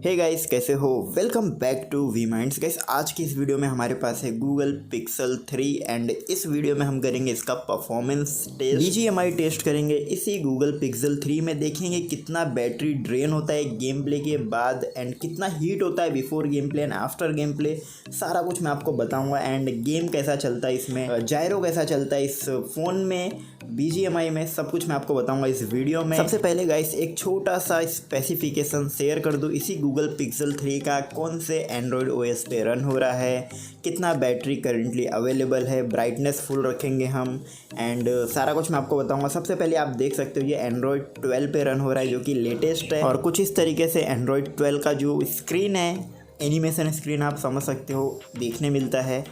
हे guys, कैसे हो? Welcome back to VMinds। Guys, आज की इस वीडियो में हमारे पास है गूगल पिक्सल 3 एंड इस वीडियो में हम करेंगे इसका परफॉर्मेंस टेस्ट, BGMI टेस्ट करेंगे। इसी गूगल पिक्सल 3 में देखेंगे कितना बैटरी ड्रेन होता है गेम प्ले के बाद एंड कितना हीट होता है before game play and after game play. सारा कुछ मैं आपको बताऊँगा एंड गेम कैसा चलता है इसमें, जायरो कैसा चलता है इस फ़ोन में, BGMI में, सब कुछ मैं आपको बताऊंगा इस वीडियो में। सबसे पहले गाइस एक छोटा सा स्पेसिफिकेशन शेयर कर दूं इसी गूगल पिक्सल 3 का कौन से एंड्रॉयड OS पे रन हो रहा है, कितना बैटरी करंटली अवेलेबल है, ब्राइटनेस फुल रखेंगे हम एंड सारा कुछ मैं आपको बताऊंगा। सबसे पहले आप देख सकते हो ये एंड्रॉयड 12 पे रन हो रहा है जो कि लेटेस्ट है और कुछ इस तरीके से एंड्रॉयड 12 का जो स्क्रीन है, एनिमेशन स्क्रीन आप समझ सकते हो, देखने मिलता है,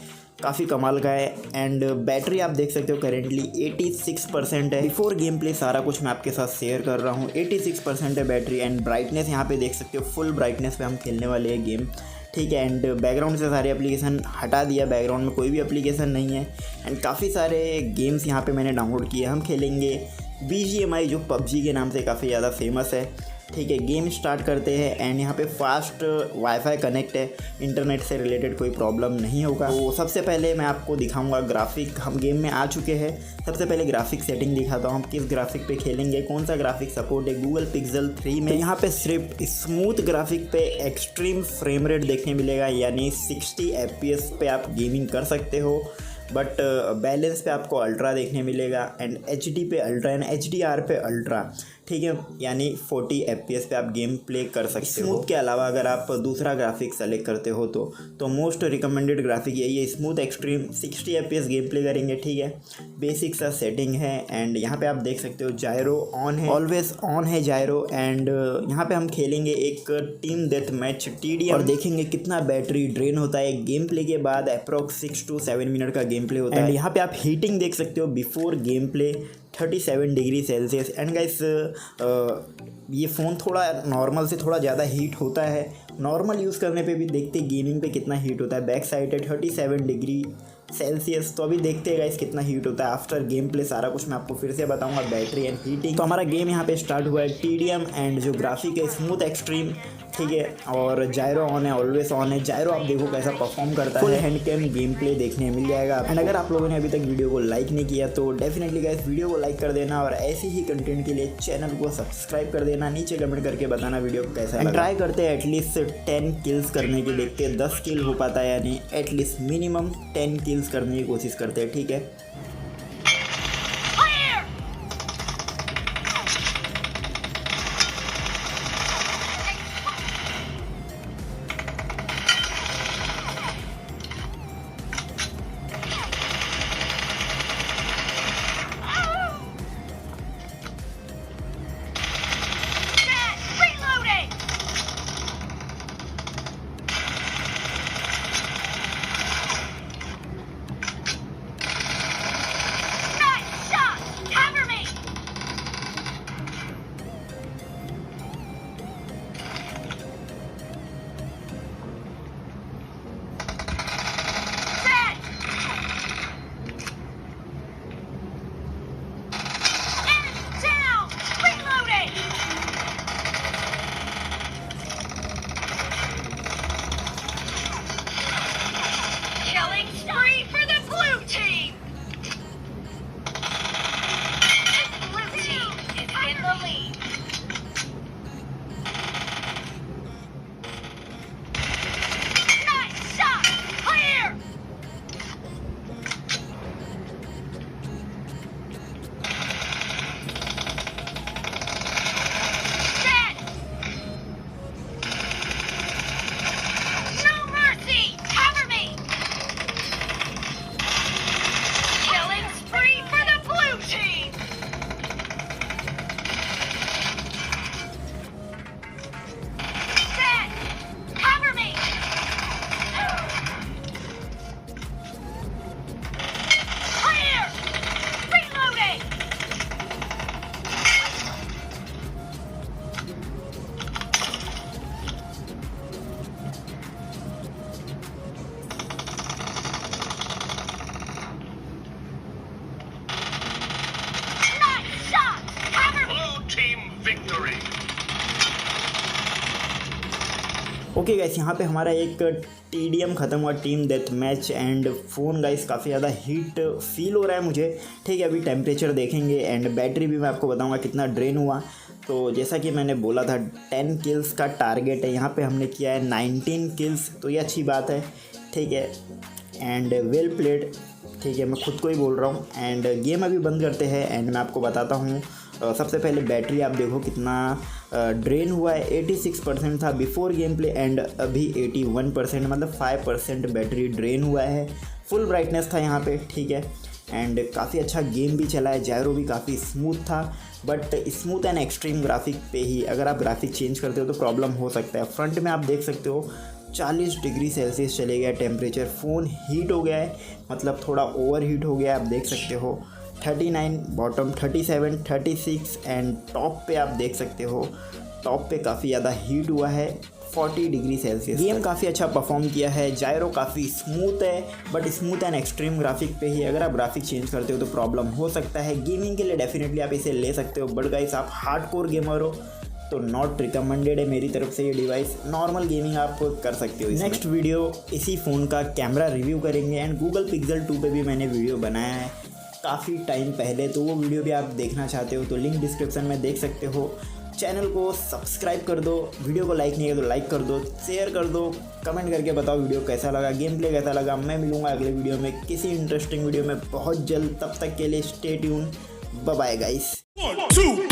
काफ़ी कमाल का है। एंड बैटरी आप देख सकते हो करेंटली 86% है। बिफोर गेम प्ले सारा कुछ मैं आपके साथ शेयर कर रहा हूँ। 86% है बैटरी एंड ब्राइटनेस यहाँ पे देख सकते हो, फुल ब्राइटनेस पे हम खेलने वाले हैं गेम, ठीक है। एंड बैकग्राउंड से सारे एप्लीकेशन हटा दिया, बैकग्राउंड में कोई भी एप्लीकेशन नहीं है एंड काफ़ी सारे गेम्स यहाँ पे मैंने डाउनलोड किए। हम खेलेंगे BGMI जो PUBG के नाम से काफ़ी ज़्यादा फेमस है, ठीक है। गेम स्टार्ट करते हैं एंड यहाँ पे फास्ट वाईफाई कनेक्ट है, इंटरनेट से रिलेटेड कोई प्रॉब्लम नहीं होगा। तो सबसे पहले मैं आपको दिखाऊंगा ग्राफिक, हम गेम में आ चुके हैं। सबसे पहले ग्राफिक सेटिंग दिखाता हूँ, हम किस ग्राफिक पे खेलेंगे, कौन सा ग्राफिक सपोर्ट है गूगल पिक्सल 3 में। यहाँ पे सिर्फ स्मूथ ग्राफिक पे एक्सट्रीम फ्रेम रेट देखने मिलेगा, यानी 60 FPS पे आप गेमिंग कर सकते हो, बट बैलेंस पे आपको अल्ट्रा देखने मिलेगा एंड HD पे अल्ट्रा एंड HDR पे अल्ट्रा, ठीक है, यानी 40 FPS पे आप गेम प्ले कर सकते हो। स्मूथ के अलावा अगर आप दूसरा ग्राफिक सेलेक्ट करते हो तो मोस्ट रिकमेंडेड ग्राफिक यही है, smooth extreme 60 FPS game play करेंगे, ठीक है। बेसिक सा सेटिंग है एंड यहाँ पे आप देख सकते हो जायरो ऑन है, ऑलवेज ऑन है जायरो। एंड यहाँ पे हम खेलेंगे एक टीम डेथ मैच TDM और देखेंगे कितना बैटरी ड्रेन होता है गेम प्ले के बाद। अप्रॉक्स 6 to 7 मिनट का गेम प्ले होता है। यहाँ पे आप हीटिंग देख सकते हो before game play 37 degree Celsius. And guys ये फ़ोन थोड़ा नॉर्मल से थोड़ा ज़्यादा हीट होता है, नॉर्मल यूज़ करने पे भी देखते गेमिंग पे कितना हीट होता है। बैक साइड है 37 डिग्री सेल्सियस, तो अभी देखते हैं गाइस कितना हीट होता है आफ्टर गेम प्ले। सारा कुछ मैं आपको फिर से बताऊंगा, बैटरी एंड हीटिंग। तो हमारा गेम यहाँ पे स्टार्ट हुआ है, TDM एंड जो ग्राफिक है स्मूथ एक्सट्रीम, ठीक है, और जायरो ऑन है, ऑलवेज ऑन है। जायरो आप देखो कैसा परफॉर्म करता है, full hand cam game play देखने मिल जाएगा। एंड अगर आप लोगों ने अभी तक वीडियो को लाइक नहीं किया तो डेफिनेटली गाइस वीडियो को लाइक कर देना और ऐसे ही कंटेंट के लिए चैनल को सब्सक्राइब कर देना। नीचे कमेंट करके बताना वीडियो कैसा है। ट्राई करते हैं एटलीस्ट 10 किल्स करने की, देखते हैं 10 किल हो पाता है, यानी एटलीस्ट मिनिमम 10 किल्स करने की कोशिश करते हैं, ठीक है। ओके गाइस, यहाँ पे हमारा एक TDM ख़त्म हुआ, team death match. And phone guys काफ़ी ज़्यादा हीट फील हो रहा है मुझे। ठीक है, अभी टेम्परेचर देखेंगे एंड बैटरी भी मैं आपको बताऊँगा कितना ड्रेन हुआ। तो जैसा कि मैंने बोला था 10 किल्स का टारगेट है, यहाँ पे हमने किया है 19 किल्स, तो ये अच्छी बात है। ठीक है, एंड वेल प्लेड। ठीक है, मैं खुद को ही बोल रहा हूँ। एंड गेम अभी बंद करते हैं एंड मैं आपको बताता हूँ। सबसे पहले बैटरी आप देखो कितना ड्रेन हुआ है। 86% था बिफोर गेम प्ले एंड अभी 81%, मतलब 5% बैटरी ड्रेन हुआ है। फुल ब्राइटनेस था यहाँ पे। ठीक है, एंड काफ़ी अच्छा गेम भी चला है। जायरो भी काफ़ी स्मूथ था, but smooth and extreme graphic पे ही अगर आप ग्राफिक चेंज करते हो तो प्रॉब्लम हो सकता है। फ्रंट में आप देख सकते हो 40 डिग्री सेल्सियस चले गया टेम्परेचर। फ़ोन हीट हो गया है, मतलब थोड़ा ओवर हीट हो गया है। आप देख सकते हो 39, बॉटम 37, 36 एंड टॉप पे आप देख सकते हो, टॉप पे काफ़ी ज़्यादा हीट हुआ है 40 डिग्री सेल्सियस। गेम काफ़ी अच्छा परफॉर्म किया है। जायरो काफ़ी स्मूथ है, but smooth and extreme graphic पे ही अगर आप ग्राफिक चेंज करते हो तो प्रॉब्लम हो सकता है। गेमिंग के लिए डेफिनेटली आप इसे ले सकते हो, बट गाइस आप हार्डकोर गेमर हो तो नॉट रिकमेंडेड है मेरी तरफ से ये डिवाइस। नॉर्मल गेमिंग आप कर सकते हो। नेक्स्ट वीडियो इसी फ़ोन का कैमरा रिव्यू करेंगे एंड गूगल पिक्सल 2 पे भी मैंने वीडियो बनाया है काफ़ी टाइम पहले, तो वो वीडियो भी आप देखना चाहते हो तो लिंक डिस्क्रिप्शन में देख सकते हो। चैनल को सब्सक्राइब कर दो, वीडियो को लाइक नहीं किया तो लाइक कर दो, शेयर कर दो, कमेंट करके बताओ वीडियो कैसा लगा, गेम प्ले कैसा लगा। मैं मिलूँगा अगले वीडियो में किसी इंटरेस्टिंग वीडियो में बहुत जल्द। तब तक के लिए stay tune, bye bye guys. 1 2